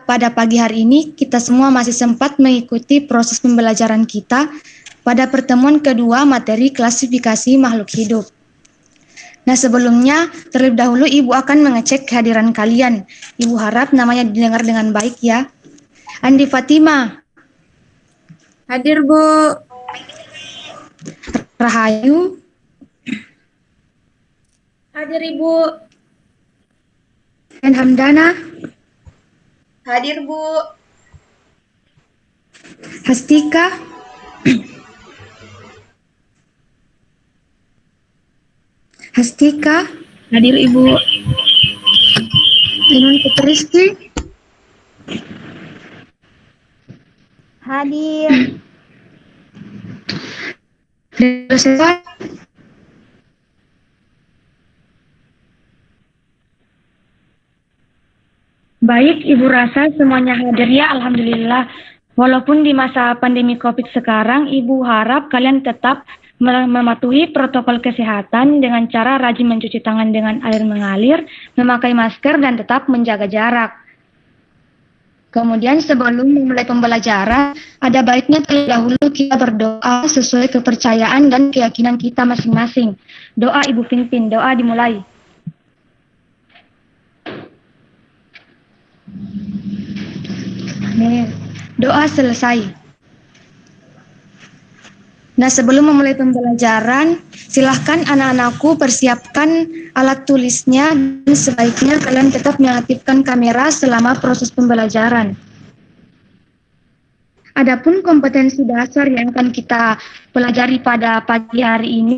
pada pagi hari ini kita semua masih sempat mengikuti proses pembelajaran kita pada pertemuan kedua materi klasifikasi makhluk hidup. Nah, sebelumnya terlebih dahulu Ibu akan mengecek kehadiran kalian. Ibu harap namanya didengar dengan baik ya. Andi Fatima. Hadir, Bu. Rahayu. Hadir, Ibu. Dan Hamdana. Hadir, Bu. Hastika. Hastika. Hadir, Ibu. Inun Putristi. Hadir. Dosen. Baik, Ibu rasa semuanya hadir ya, Alhamdulillah. Walaupun di masa pandemi COVID sekarang, Ibu harap kalian tetap mematuhi protokol kesehatan dengan cara rajin mencuci tangan dengan air mengalir, memakai masker, dan tetap menjaga jarak. Kemudian sebelum memulai pembelajaran, ada baiknya terlebih dahulu kita berdoa sesuai kepercayaan dan keyakinan kita masing-masing. Doa Ibu pimpin, doa dimulai. Doa selesai. Nah, sebelum memulai pembelajaran, silahkan anak-anakku persiapkan alat tulisnya dan sebaiknya kalian tetap mengaktifkan kamera selama proses pembelajaran. Adapun kompetensi dasar yang akan kita pelajari pada pagi hari ini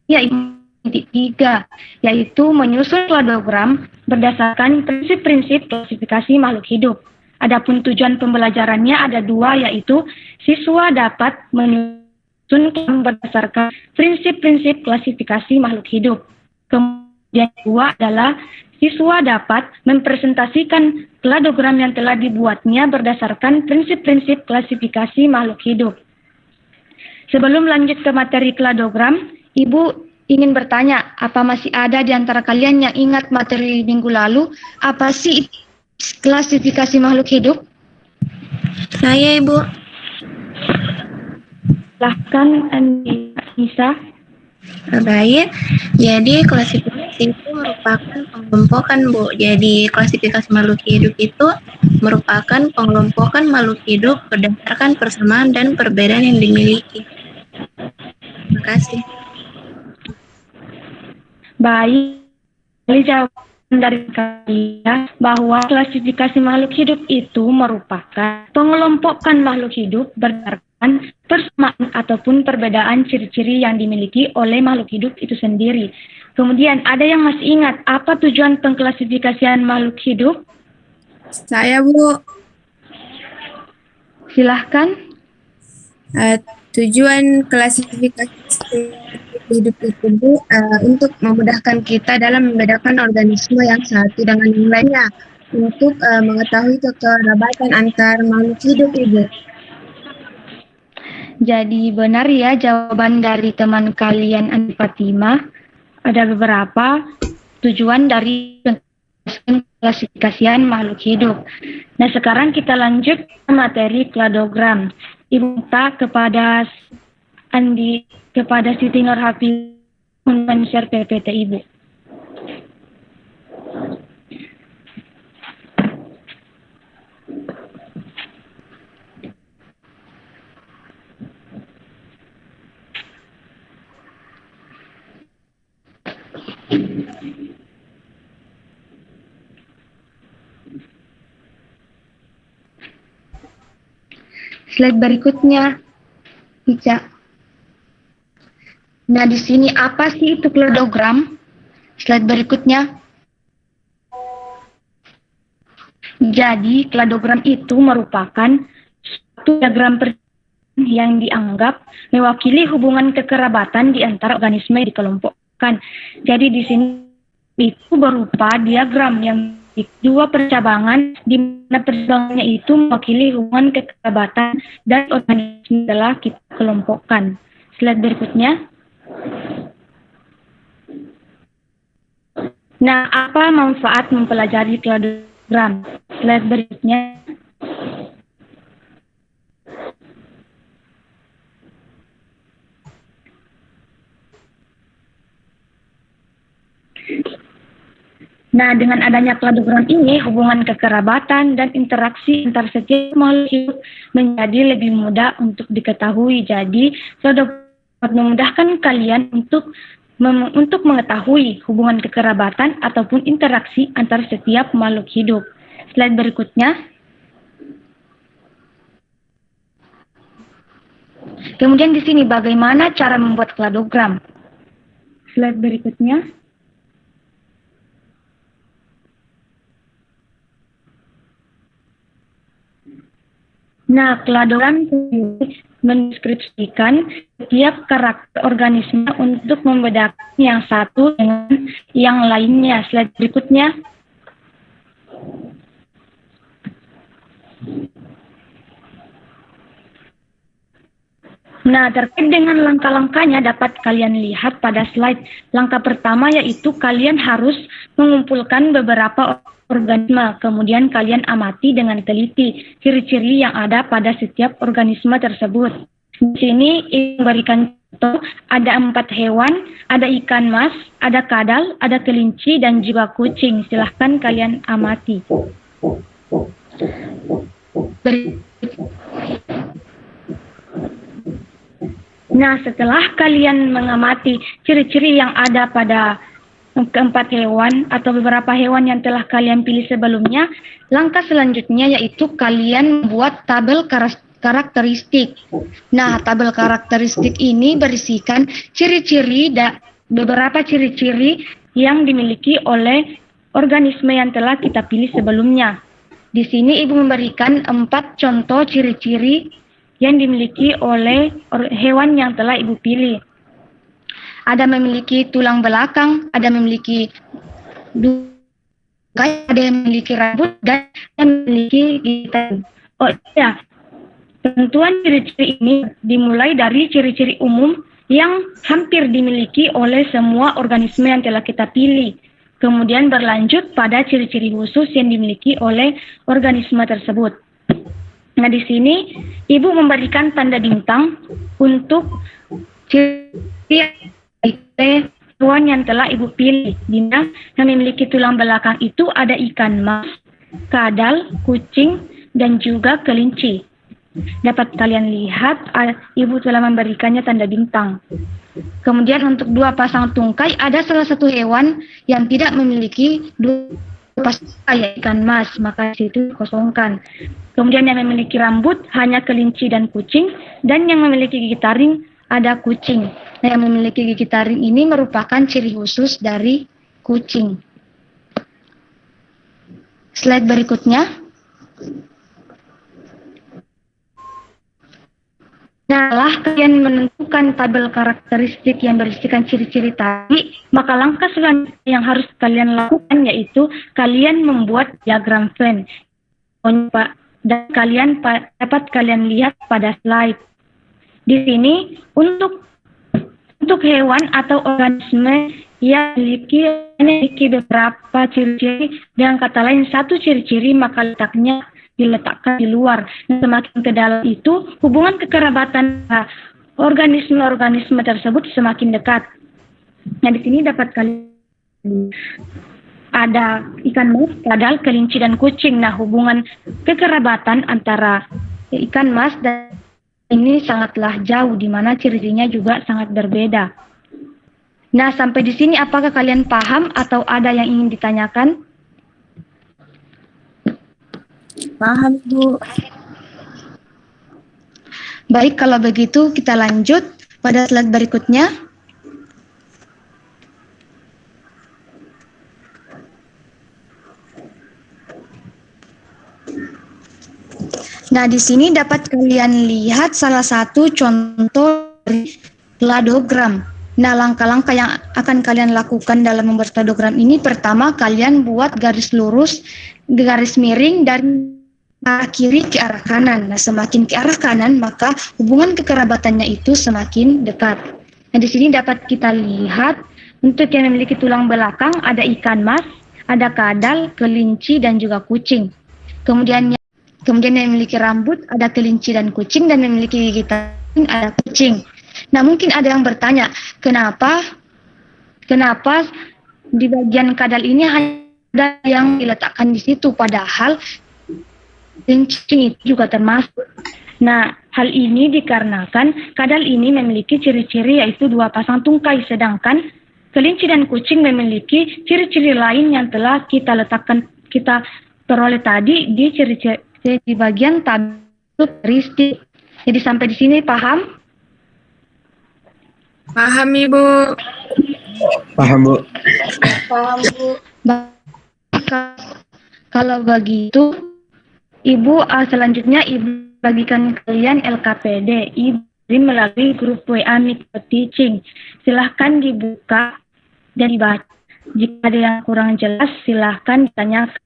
yaitu 3, yaitu menyusun kladogram berdasarkan prinsip-prinsip klasifikasi makhluk hidup. Adapun tujuan pembelajarannya ada 2, yaitu siswa dapat menyusun berdasarkan prinsip-prinsip klasifikasi makhluk hidup. Kemudian 2 adalah siswa dapat mempresentasikan kladogram yang telah dibuatnya berdasarkan prinsip-prinsip klasifikasi makhluk hidup. Sebelum lanjut ke materi kladogram, Ibu ingin bertanya, apa masih ada di antara kalian yang ingat materi minggu lalu? Apa sih klasifikasi makhluk hidup? Saya, Ibu. Silahkan, Nisa. Baik, jadi klasifikasi itu merupakan pengelompokan, Bu. Jadi klasifikasi makhluk hidup itu merupakan pengelompokan makhluk hidup berdasarkan persamaan dan perbedaan yang dimiliki. Terima kasih. Baik, jawaban dari kalian bahwa klasifikasi makhluk hidup itu merupakan pengelompokan makhluk hidup berdasarkan persamaan ataupun perbedaan ciri-ciri yang dimiliki oleh makhluk hidup itu sendiri. Kemudian ada yang masih ingat apa tujuan pengklasifikasian makhluk hidup? Saya, Bu. Silahkan. Tujuan klasifikasi hidup itu, Bu, untuk memudahkan kita dalam membedakan organisme yang satu dengan yang lainnya, untuk mengetahui kekerabatan antar makhluk hidup, Ibu. Jadi benar ya jawaban dari teman kalian Andi Fatima. Ada beberapa tujuan dari klasifikasian makhluk hidup. Nah, sekarang kita lanjut ke materi kladogram. Ibu minta kepada Siti Nur Hafiz men-share PPT Ibu. Slide berikutnya, Ica. Nah, di sini apa sih itu kladogram? Slide berikutnya. Jadi, kladogram itu merupakan suatu diagram yang dianggap mewakili hubungan kekerabatan di antara organisme yang dikelompokkan. Jadi, di sini itu berupa diagram yang dua percabangan, di mana percabangannya itu mewakili hubungan kekerabatan dan organisme telah kita kelompokkan. Slide berikutnya. Nah, apa manfaat mempelajari kladogram kladogram. Slide berikutnya. Nah, dengan adanya kladogram ini, hubungan kekerabatan dan interaksi antar setiap makhluk hidup menjadi lebih mudah untuk diketahui. Jadi, kladogram dapat memudahkan kalian untuk mengetahui hubungan kekerabatan ataupun interaksi antar setiap makhluk hidup. Slide berikutnya. Kemudian di sini bagaimana cara membuat kladogram. Slide berikutnya. Nah, kladogram mendeskripsikan setiap karakter organisme untuk membedakan yang satu dengan yang lainnya. Slide berikutnya. Nah, terkait dengan langkah-langkahnya dapat kalian lihat pada slide. Langkah pertama yaitu kalian harus mengumpulkan beberapa organisme, kemudian kalian amati dengan teliti ciri-ciri yang ada pada setiap organisme tersebut. Di sini memberikan contoh, ada 4 hewan, ada ikan mas, ada kadal, ada kelinci, dan juga kucing. Silahkan kalian amati. Nah, setelah kalian mengamati ciri-ciri yang ada pada keempat hewan atau beberapa hewan yang telah kalian pilih sebelumnya, langkah selanjutnya yaitu kalian membuat tabel karakteristik. Nah, tabel karakteristik ini berisikan ciri-ciri beberapa ciri-ciri yang dimiliki oleh organisme yang telah kita pilih sebelumnya. Di sini Ibu memberikan 4 contoh ciri-ciri yang dimiliki oleh hewan yang telah Ibu pilih. Ada memiliki tulang belakang, ada memiliki ada yang memiliki rambut, dan yang memiliki gigi taring. Oh iya, tentuan ciri-ciri ini dimulai dari ciri-ciri umum yang hampir dimiliki oleh semua organisme yang telah kita pilih. Kemudian berlanjut pada ciri-ciri khusus yang dimiliki oleh organisme tersebut. Nah, di sini Ibu memberikan tanda bintang untuk ciri hewan yang telah Ibu pilih. Dimana yang memiliki tulang belakang itu ada ikan mas, kadal, kucing, dan juga kelinci. Dapat kalian lihat, Ibu telah memberikannya tanda bintang. Kemudian untuk 2 pasang tungkai, ada salah satu hewan yang tidak memiliki 2 pasang tungkai, ikan mas, maka situ kosongkan. Kemudian yang memiliki rambut hanya kelinci dan kucing, dan yang memiliki gigi taring ada kucing. Nah, yang memiliki gigi taring ini merupakan ciri khusus dari kucing. Slide berikutnya. Nah, setelah kalian menentukan tabel karakteristik yang berisikan ciri-ciri tadi, maka langkah selanjutnya yang harus kalian lakukan yaitu kalian membuat diagram Venn. Dan dapat kalian lihat pada slide. Di sini untuk hewan atau organisme yang memiliki beberapa ciri-ciri, dengan kata lain satu ciri-ciri, maka letaknya diletakkan di luar. Dan semakin ke dalam itu, hubungan kekerabatan organisme-organisme tersebut semakin dekat. Nah, di sini dapat kalian ada ikan mas, kadal, kelinci, dan kucing. Nah, hubungan kekerabatan antara ikan mas dan ini sangatlah jauh, di mana ciri-cirinya juga sangat berbeda. Nah, sampai di sini apakah kalian paham atau ada yang ingin ditanyakan? Paham, Bu. Baik, kalau begitu kita lanjut pada slide berikutnya. Nah, di sini dapat kalian lihat salah satu contoh dari kladogram. Nah, langkah-langkah yang akan kalian lakukan dalam membuat kladogram ini, pertama kalian buat garis lurus, garis miring dari arah kiri ke arah kanan. Nah, semakin ke arah kanan, maka hubungan kekerabatannya itu semakin dekat. Nah, di sini dapat kita lihat untuk yang memiliki tulang belakang ada ikan mas, ada kadal, kelinci, dan juga kucing. Kemudian yang memiliki rambut ada kelinci dan kucing, dan memiliki gigitan ada kucing. Nah, mungkin ada yang bertanya, kenapa di bagian kadal ini ada yang diletakkan di situ, padahal kelinci itu juga termasuk. Nah, hal ini dikarenakan kadal ini memiliki ciri-ciri yaitu 2 pasang tungkai, sedangkan kelinci dan kucing memiliki ciri-ciri lain yang telah kita peroleh tadi di ciri-ciri di bagian tabel karakteristik. Jadi sampai di sini paham? Paham, Ibu. Paham, Bu. Paham, Bu. Kalau begitu, Ibu selanjutnya Ibu bagikan kalian LKPD. Ibu melalui grup WA Micro Teaching. Silahkan dibuka dan dibaca. Jika ada yang kurang jelas, silahkan ditanyakan.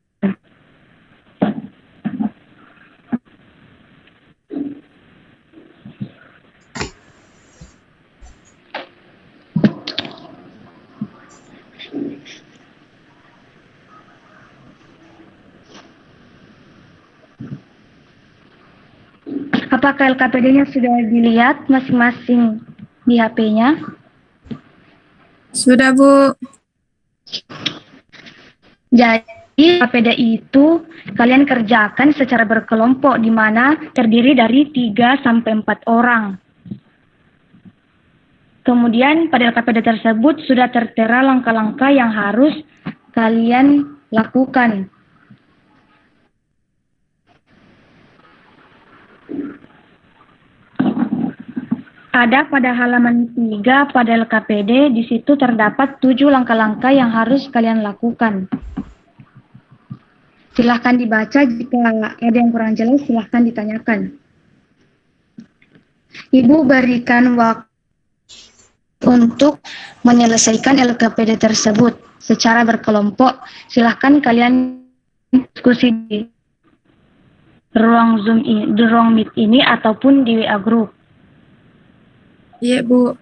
Apakah LKPD-nya sudah dilihat masing-masing di HP-nya? Sudah, Bu. Jadi LKPD itu kalian kerjakan secara berkelompok di mana terdiri dari 3 sampai 4 orang. Kemudian pada LKPD tersebut sudah tertera langkah-langkah yang harus kalian lakukan. Ada pada halaman 3 pada LKPD, di situ terdapat 7 langkah-langkah yang harus kalian lakukan. Silahkan dibaca, jika ada yang kurang jelas silahkan ditanyakan. Ibu berikan waktu untuk menyelesaikan LKPD tersebut secara berkelompok. Silahkan kalian diskusi di ruang Zoom ini, di ruang Meet ini ataupun di WA Group. Iya, Bu.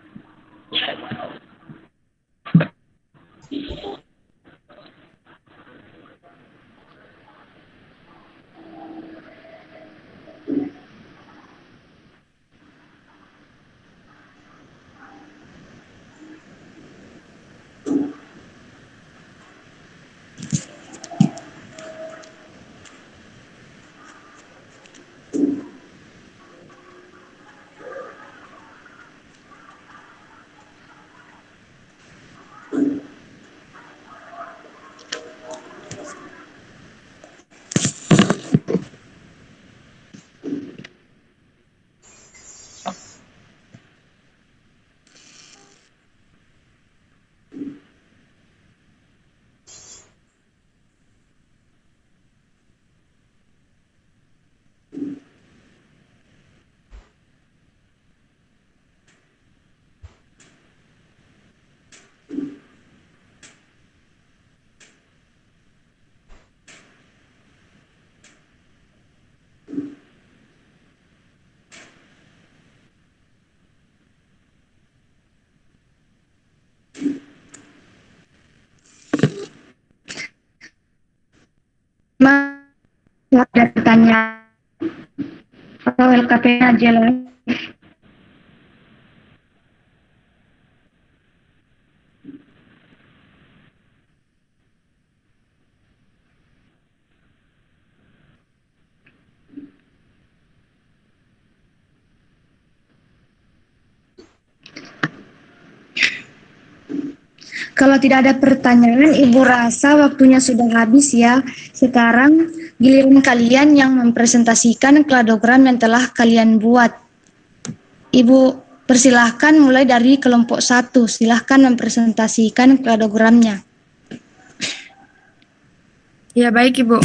Ada pertanyaan atau LKP-nya jelas? Kalau tidak ada pertanyaan, Ibu rasa waktunya sudah habis ya. Sekarang giliran kalian yang mempresentasikan kladogram yang telah kalian buat. Ibu persilahkan mulai dari kelompok 1. Silahkan mempresentasikan kladogramnya. Ya, baik, Ibu.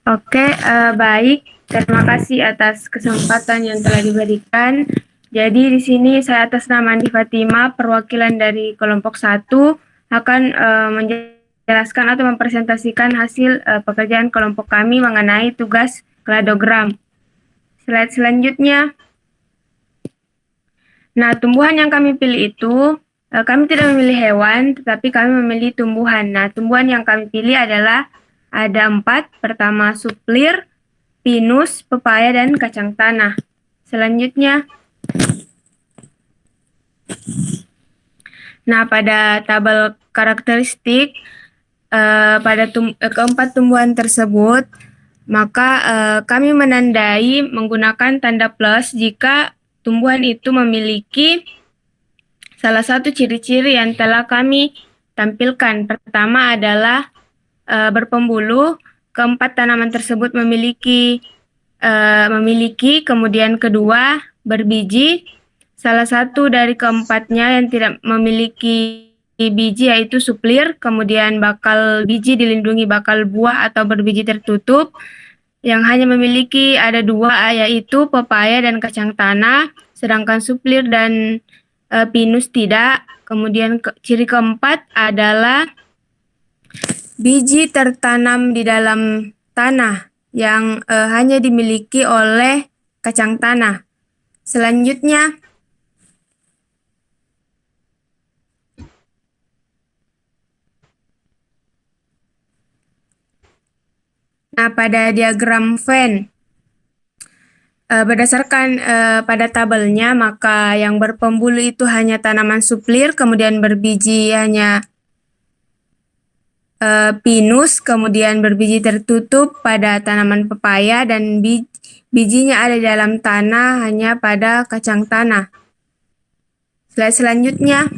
Oke, baik. Terima kasih atas kesempatan yang telah diberikan. Jadi di sini saya atas nama Andi Fatima, perwakilan dari kelompok 1 akan menjelaskan atau mempresentasikan hasil pekerjaan kelompok kami mengenai tugas kladogram. Slide selanjutnya. Nah, tumbuhan yang kami pilih itu, kami tidak memilih hewan, tetapi kami memilih tumbuhan. Nah, tumbuhan yang kami pilih adalah ada 4. Pertama, suplir, pinus, pepaya, dan kacang tanah. Selanjutnya, nah pada tabel karakteristik, pada keempat tumbuhan tersebut, maka kami menandai menggunakan tanda plus jika tumbuhan itu memiliki salah satu ciri-ciri yang telah kami tampilkan. Pertama adalah berpembuluh, keempat tanaman tersebut memiliki, kemudian kedua berbiji, salah satu dari keempatnya yang tidak memiliki biji yaitu suplir, kemudian bakal biji dilindungi bakal buah atau berbiji tertutup, yang hanya memiliki ada 2 yaitu pepaya dan kacang tanah, sedangkan suplir dan pinus tidak. Kemudian ciri keempat adalah biji tertanam di dalam tanah yang hanya dimiliki oleh kacang tanah. Selanjutnya, nah pada diagram Venn, berdasarkan pada tabelnya, maka yang berpembuluh itu hanya tanaman suplir, kemudian berbiji hanya pinus, kemudian berbiji tertutup pada tanaman pepaya, dan bijinya ada di dalam tanah hanya pada kacang tanah. Slide selanjutnya.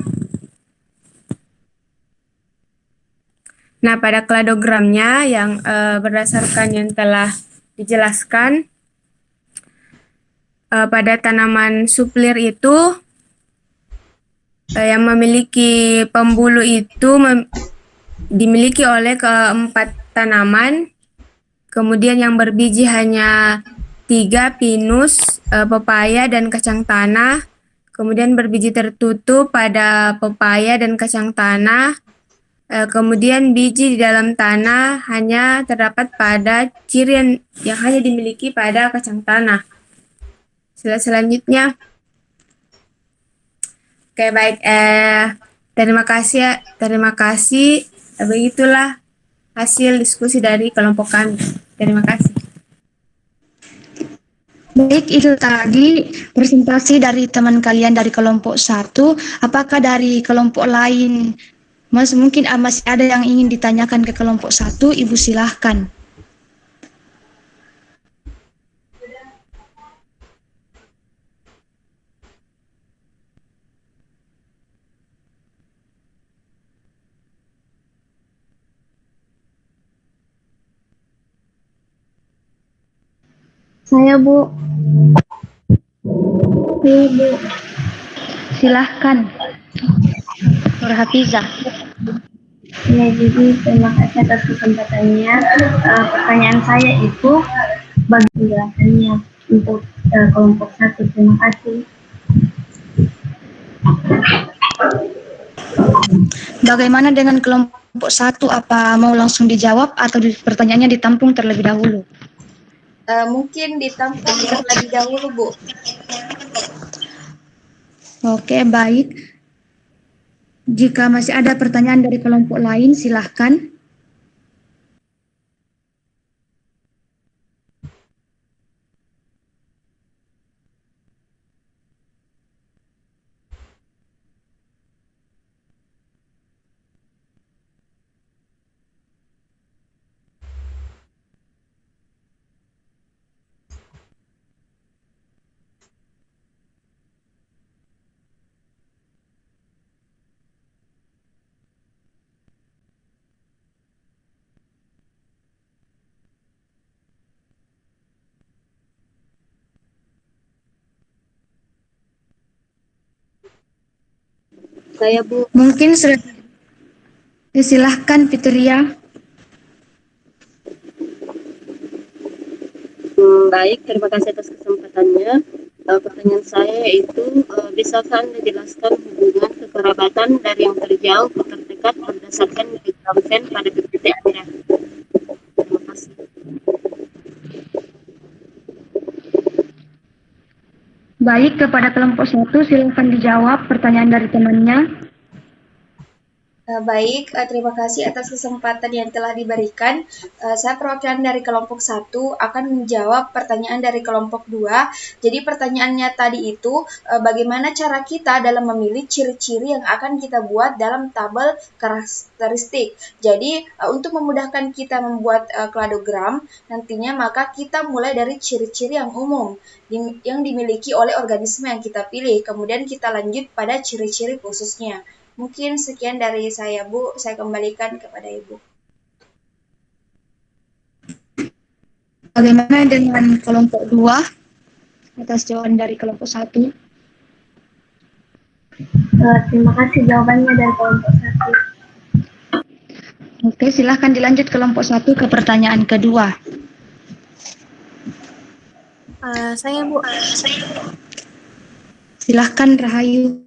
Nah, pada kladogramnya yang berdasarkan yang telah dijelaskan, pada tanaman suplir itu yang memiliki pembuluh itu dimiliki oleh keempat tanaman, kemudian yang berbiji hanya 3, pinus, pepaya, dan kacang tanah, kemudian berbiji tertutup pada pepaya dan kacang tanah, kemudian biji di dalam tanah hanya terdapat pada ciri yang hanya dimiliki pada kacang tanah. Selanjutnya. Oke, baik. Terima kasih. Begitulah hasil diskusi dari kelompok kami. Terima kasih. Baik, itu tadi presentasi dari teman kalian dari kelompok 1. Apakah dari kelompok lain mungkin masih ada yang ingin ditanyakan ke kelompok 1? Ibu silahkan. Saya, Bu. Iya, Bu. Silahkan. Nur Hafizah. Ya, jadi terima kasih atas kesempatannya. Pertanyaan saya itu bagi penjelasannya untuk kelompok 1. Terima kasih. Bagaimana dengan kelompok 1? Apa mau langsung dijawab atau pertanyaannya ditampung terlebih dahulu? Mungkin ditampung terlebih dahulu, Bu. Oke, baik. Jika masih ada pertanyaan dari kelompok lain, silahkan. Saya, Bu. Mungkin silahkan Fitria. Baik, terima kasih atas kesempatannya. Pertanyaan saya itu, bisakah Anda jelaskan hubungan kekerabatan dari yang terjauh ke terdekat berdasarkan diagram Venn pada PPT Anda? Terima kasih. Baik, kepada kelompok 1 silakan dijawab pertanyaan dari temannya. Baik, terima kasih atas kesempatan yang telah diberikan. Saya perwakilan dari kelompok 1 akan menjawab pertanyaan dari kelompok 2. Jadi pertanyaannya tadi itu, bagaimana cara kita dalam memilih ciri-ciri yang akan kita buat dalam tabel karakteristik. Jadi untuk memudahkan kita membuat kladogram, nantinya maka kita mulai dari ciri-ciri yang umum yang dimiliki oleh organisme yang kita pilih. Kemudian kita lanjut pada ciri-ciri khususnya. Mungkin sekian dari saya, Bu. Saya kembalikan kepada Ibu. Bagaimana dengan kelompok 2 atas jawaban dari kelompok 1? Terima kasih jawabannya dari kelompok 1. Oke, silahkan dilanjut kelompok 1 ke pertanyaan kedua. Saya Bu. Silahkan Rahayu.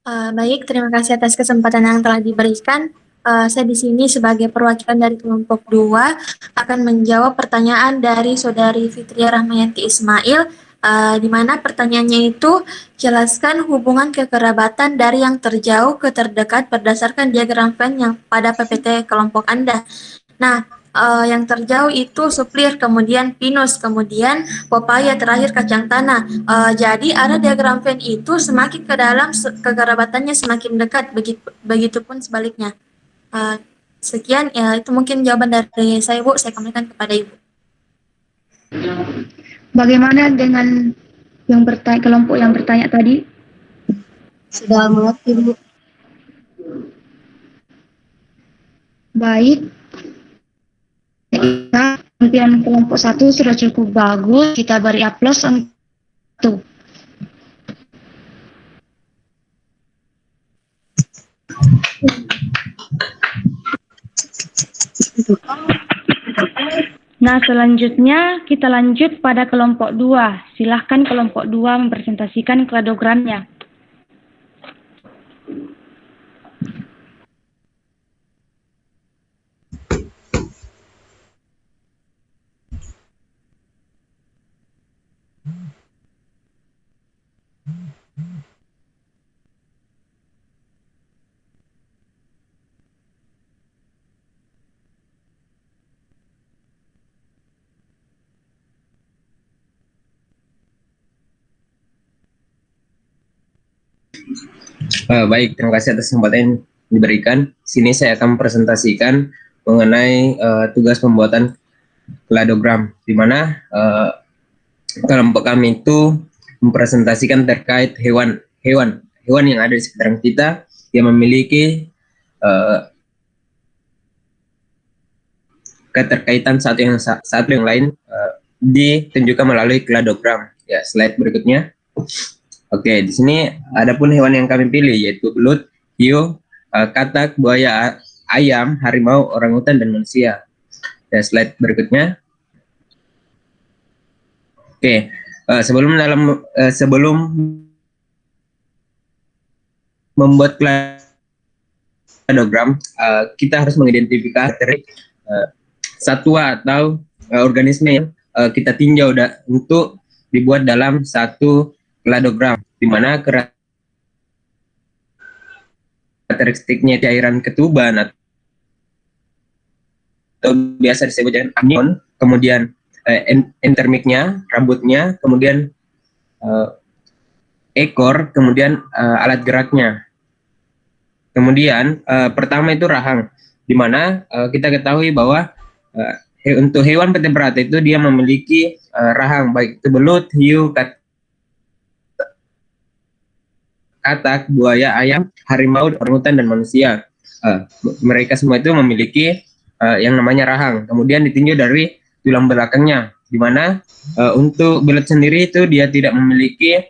Baik, terima kasih atas kesempatan yang telah diberikan. Saya di sini sebagai perwakilan dari kelompok 2 akan menjawab pertanyaan dari Saudari Fitria Rahmayanti Ismail, di mana pertanyaannya itu jelaskan hubungan kekerabatan dari yang terjauh ke terdekat berdasarkan diagram Venn yang pada PPT kelompok Anda. Nah, yang terjauh itu suplir, kemudian pinus, kemudian pepaya, terakhir kacang tanah. Jadi ada diagram Venn itu semakin ke dalam kekerabatannya semakin dekat, begitupun sebaliknya. Sekian, itu mungkin jawaban dari saya, Bu. Saya kembalikan kepada Ibu. Bagaimana dengan yang kelompok yang bertanya tadi? Sudah mengerti, Bu. Baik. Penampilan kelompok 1 sudah cukup bagus. Kita beri aplaus untuk. Nah, selanjutnya kita lanjut pada kelompok 2. Silahkan kelompok 2 mempresentasikan kladogramnya. Baik, terima kasih atas kesempatan yang diberikan. Sini saya akan presentasikan mengenai tugas pembuatan kladogram, di mana kelompok kami itu mempresentasikan terkait hewan yang ada di sekitar kita yang memiliki keterkaitan satu yang lain, ditunjukkan melalui kladogram. Ya, slide berikutnya. Oke, di sini ada pun hewan yang kami pilih, yaitu belut, hiu, katak, buaya, ayam, harimau, orangutan, dan manusia. Ya, slide berikutnya. Oke, sebelum membuat kladogram, kita harus mengidentifikasi satwa atau organisme yang kita tinjau untuk dibuat dalam satu kladogram, di mana karakteristiknya cairan ketuban atau biasa disebut dengan anion, kemudian endermiknya, rambutnya, kemudian ekor, kemudian alat geraknya. Kemudian pertama itu rahang, di mana kita ketahui bahwa untuk hewan vertebrata itu dia memiliki rahang, baik itu belut, hiu, katak, buaya, ayam, harimau, orangutan, dan manusia. Mereka semua itu memiliki yang namanya rahang. Kemudian ditinjau dari tulang belakangnya, di mana untuk belut sendiri itu dia tidak memiliki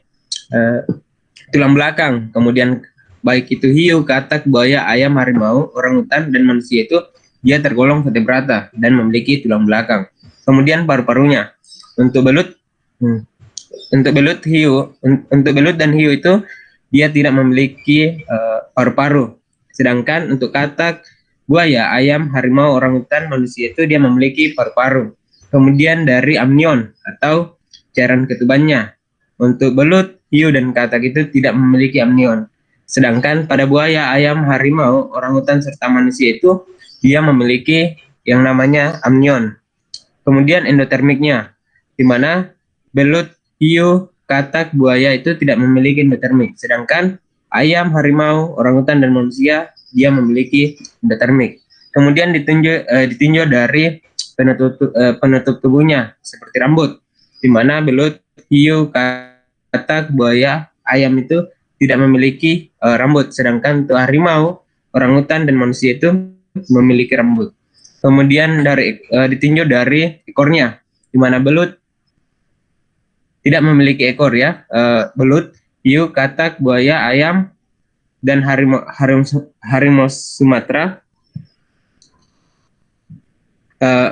tulang belakang. Kemudian baik itu hiu, katak, buaya, ayam, harimau, orangutan, dan manusia itu dia tergolong vertebrata dan memiliki tulang belakang. Kemudian paru-parunya. Untuk belut, untuk belut dan hiu itu dia tidak memiliki paru-paru. Sedangkan untuk katak, buaya, ayam, harimau, orangutan, manusia itu dia memiliki paru-paru. Kemudian dari amnion atau cairan ketubannya. Untuk belut, hiu, dan katak itu tidak memiliki amnion. Sedangkan pada buaya, ayam, harimau, orangutan, serta manusia itu dia memiliki yang namanya amnion. Kemudian endotermiknya, di mana belut, hiu, katak, buaya itu tidak memiliki endotermik. Sedangkan ayam, harimau, orangutan, dan manusia dia memiliki endotermik. Kemudian ditinjau dari penutup tubuhnya seperti rambut, di mana belut, hiu, katak, buaya, ayam itu tidak memiliki rambut, sedangkan untuk harimau, orangutan, dan manusia itu memiliki rambut. Kemudian ditinjau dari ekornya, di mana belut tidak memiliki ekor ya. Belut, hiu, katak, buaya, ayam, dan harimau Sumatera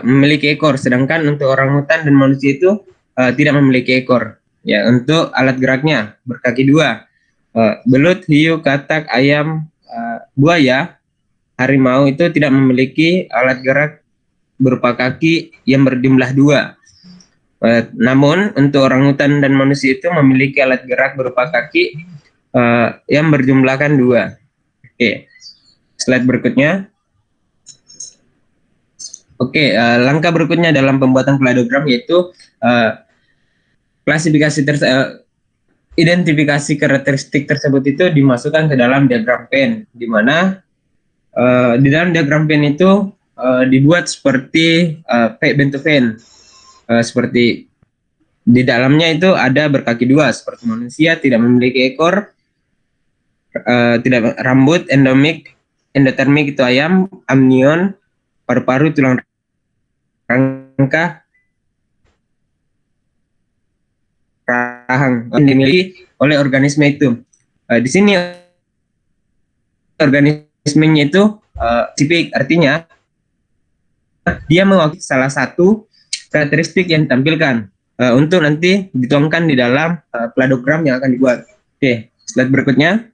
memiliki ekor, sedangkan untuk orangutan dan manusia itu tidak memiliki ekor. Ya, untuk alat geraknya berkaki dua. Belut, hiu, katak, ayam, buaya, harimau itu tidak memiliki alat gerak berupa kaki yang berjumlah dua. Namun untuk orangutan dan manusia itu memiliki alat gerak berupa kaki yang berjumlahkan dua. Oke, slide berikutnya. Oke, langkah berikutnya dalam pembuatan kladogram yaitu identifikasi karakteristik tersebut itu dimasukkan ke dalam diagram Venn, di mana di dalam diagram Venn itu dibuat seperti bentuk Venn, seperti di dalamnya itu ada berkaki dua seperti manusia, tidak memiliki ekor, tidak rambut, endotermik itu ayam, amnion, paru-paru, tulang rangka, rahang yang dimiliki oleh organisme itu. Di sini organismenya itu spesifik, artinya dia mewakili salah satu karakteristik yang ditampilkan untuk nanti dituangkan di dalam kladogram yang akan dibuat. Oke, slide berikutnya.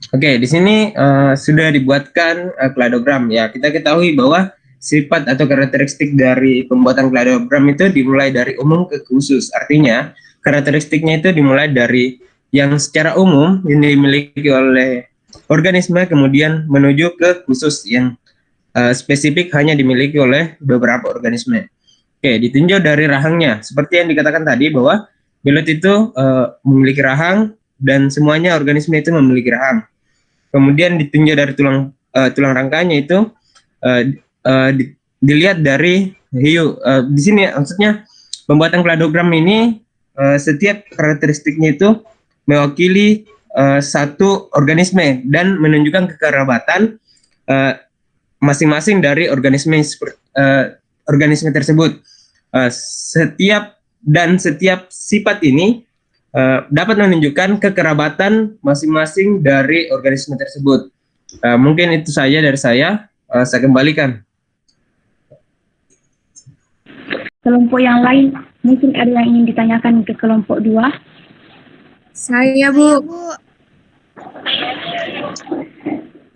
Oke, di sini sudah dibuatkan kladogram ya. Kita ketahui bahwa sifat atau karakteristik dari pembuatan kladogram itu dimulai dari umum ke khusus. Artinya karakteristiknya itu dimulai dari yang secara umum yang dimiliki oleh organisme, kemudian menuju ke khusus yang spesifik hanya dimiliki oleh beberapa organisme. Oke, ditinjau dari rahangnya. Seperti yang dikatakan tadi bahwa belut itu memiliki rahang dan semuanya organisme itu memiliki rahang. Kemudian ditinjau dari tulang rangkanya itu dilihat dari hiu. Di sini maksudnya pembuatan kladogram ini setiap karakteristiknya itu mewakili satu organisme dan menunjukkan kekerabatan masing-masing dari organisme tersebut. Setiap sifat ini dapat menunjukkan kekerabatan masing-masing dari organisme tersebut. Mungkin itu saja dari saya. Saya kembalikan. Kelompok yang lain, mungkin ada yang ingin ditanyakan ke kelompok 2? Saya, Bu.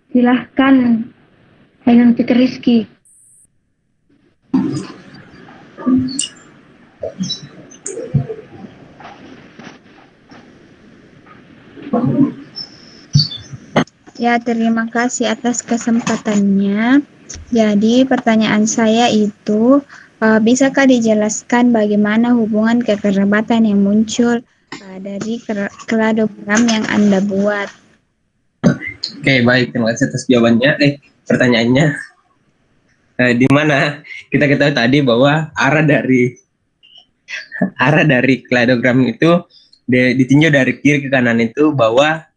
Silahkan, Ainun Fitri Rizky. Ya, terima kasih atas kesempatannya. Jadi, pertanyaan saya itu, bisakah dijelaskan bagaimana hubungan kekerabatan yang muncul dari kladogram yang Anda buat? Oke, baik. Terima kasih atas jawabannya. Pertanyaannya, di mana kita ketahui tadi bahwa arah dari kladogram itu ditinjau dari kiri ke kanan itu, bahwa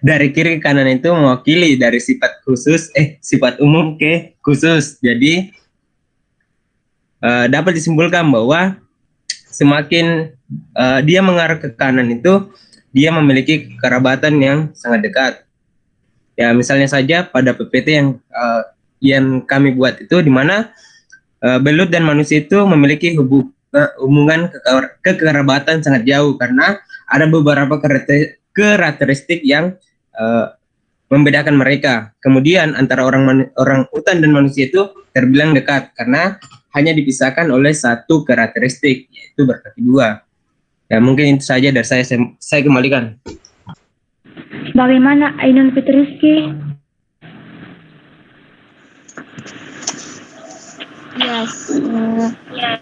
dari kiri ke kanan itu mewakili dari sifat umum ke khusus. Jadi dapat disimpulkan bahwa semakin dia mengarah ke kanan itu dia memiliki kerabatan yang sangat dekat. Ya, misalnya saja pada PPT yang yang kami buat itu di mana belut dan manusia itu memiliki hubungan kekerabatan sangat jauh karena ada beberapa karakteristik yang membedakan mereka. Kemudian antara orang hutan dan manusia itu terbilang dekat karena hanya dipisahkan oleh satu karakteristik, yaitu berkaki dua. Ya, mungkin itu saja dari saya kembalikan. Bagaimana Ainun Fitriski? Yes.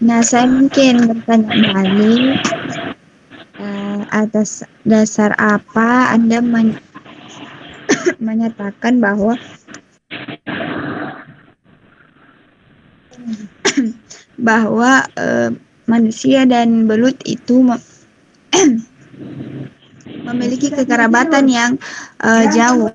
Nah, saya mungkin bertanya balik, atas dasar apa Anda menyatakan bahwa manusia dan belut itu memiliki kekerabatan yang jauh.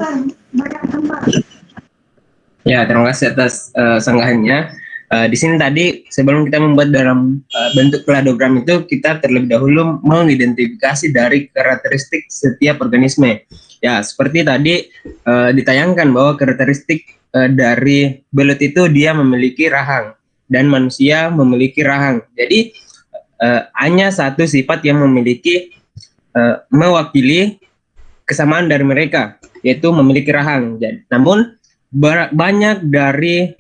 Ya, terima kasih atas sanggahannya. Di sini tadi sebelum kita membuat dalam bentuk kladogram itu, kita terlebih dahulu mengidentifikasi dari karakteristik setiap organisme. Ya, seperti tadi ditayangkan bahwa karakteristik dari belut itu dia memiliki rahang dan manusia memiliki rahang. Jadi hanya satu sifat yang memiliki mewakili kesamaan dari mereka, yaitu memiliki rahang. Namun banyak dari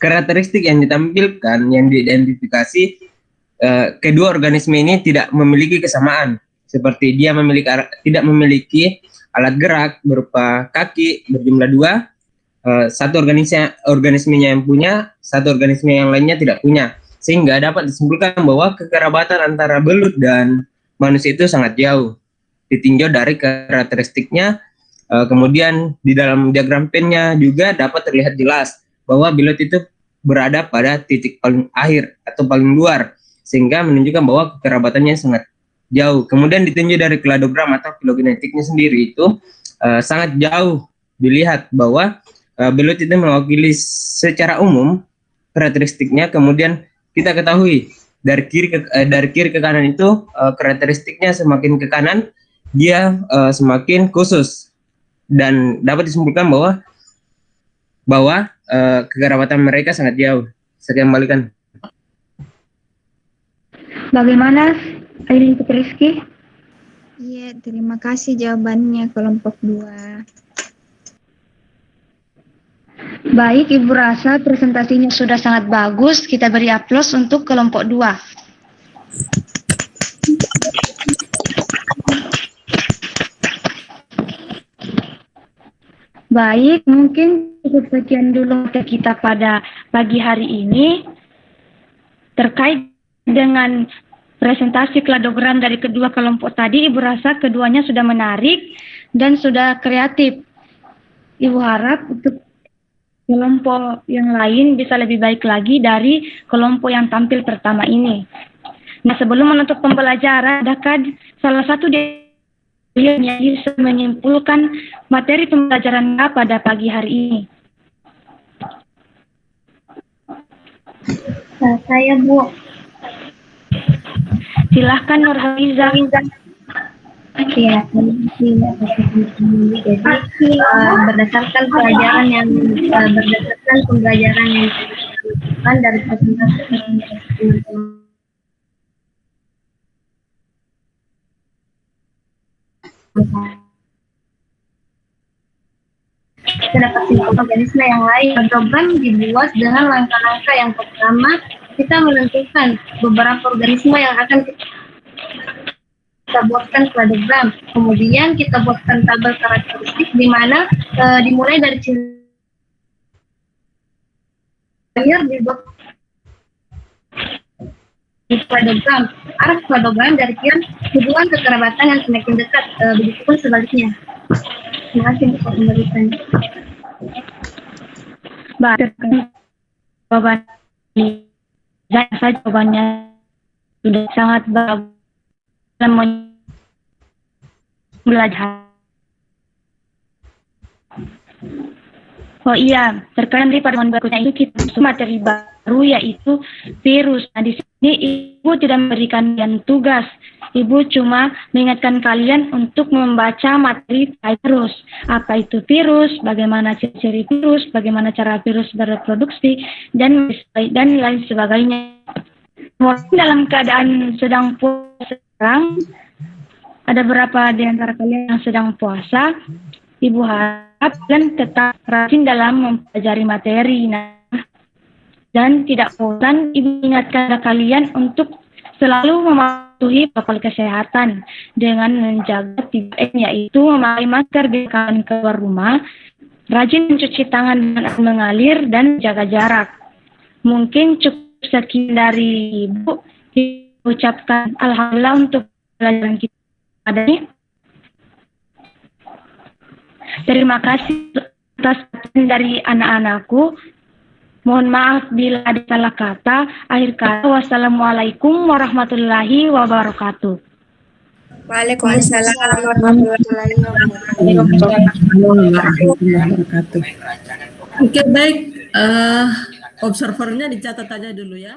karakteristik yang ditampilkan, yang diidentifikasi, kedua organisme ini tidak memiliki kesamaan. Seperti dia tidak memiliki alat gerak berupa kaki berjumlah 2, satu organismenya yang punya, satu organisme yang lainnya tidak punya. Sehingga dapat disimpulkan bahwa kekerabatan antara belut dan manusia itu sangat jauh. Ditinjau dari karakteristiknya, kemudian di dalam diagram Venn-nya juga dapat terlihat jelas bahwa belut itu berada pada titik paling akhir atau paling luar, sehingga menunjukkan bahwa kekerabatannya sangat jauh. Kemudian ditinjau dari kladogram atau filogenetiknya sendiri itu sangat jauh dilihat bahwa belut itu mewakili secara umum karakteristiknya. Kemudian kita ketahui dari kiri ke kanan itu karakteristiknya semakin ke kanan dia semakin khusus, dan dapat disimpulkan bahwa kekerabatan mereka sangat jauh. Saya kembalikan. Bagaimana Ainun Fitriski? Iya, terima kasih jawabannya kelompok 2. Baik, Ibu rasa presentasinya sudah sangat bagus. Kita beri aplaus untuk kelompok 2. Baik, mungkin cukup sekian dulu kita pada pagi hari ini. Terkait dengan presentasi kladogram dari kedua kelompok tadi, Ibu rasa keduanya sudah menarik dan sudah kreatif. Ibu harap untuk kelompok yang lain bisa lebih baik lagi dari kelompok yang tampil pertama ini. Nah, sebelum menutup pembelajaran, adakah salah satu yang bisa menyimpulkan materi pembelajaran pada pagi hari ini? Saya, Bu. Silahkan Nurhaliza. Ya, jadi berdasarkan pembelajaran yang dilakukan dari presentasi terdapat simpul organisme yang lain. Program dibuat dengan langkah-langkah. Yang pertama, kita menentukan beberapa organisme yang akan kita buatkan kladogram. Kemudian kita buatkan tabel karakteristik di mana dimulai dari dibuat di kladogram. Arah kladogram dari hubungan kekerabatan yang semakin dekat, begitupun sebaliknya. Terima kasih untuk pemberitaan. Baik, jawabannya sudah sangat bagus dalam belajar. Oh iya, terkait pada berikutnya ini kita materi baru yaitu virus. Nah, di sini Ibu tidak memberikan kalian tugas. Ibu cuma mengingatkan kalian untuk membaca materi virus. Apa itu virus, bagaimana ciri-ciri virus, bagaimana cara virus bereproduksi, dan lain sebagainya. Dalam keadaan sedang puasa sekarang, ada beberapa di antara kalian yang sedang puasa, Ibu harap kalian tetap rajin dalam mempelajari materi. Dan tidak bosan, Ibu ingatkan kalian untuk selalu mematuhi protokol kesehatan dengan menjaga 3M, yaitu memakai masker di kalian keluar rumah, rajin mencuci tangan dengan air mengalir, dan jaga jarak. Mungkin cukup sekian dari Ibu. Ucapkan alhamdulillah untuk pelajaran kita hari ini. Terima kasih atas perhatian dari anak-anakku. Mohon maaf bila ada salah kata. Akhir kata, wassalamualaikum warahmatullahi wabarakatuh. Waalaikumsalam warahmatullahi wabarakatuh. Oke, baik. Observernya dicatat aja dulu ya.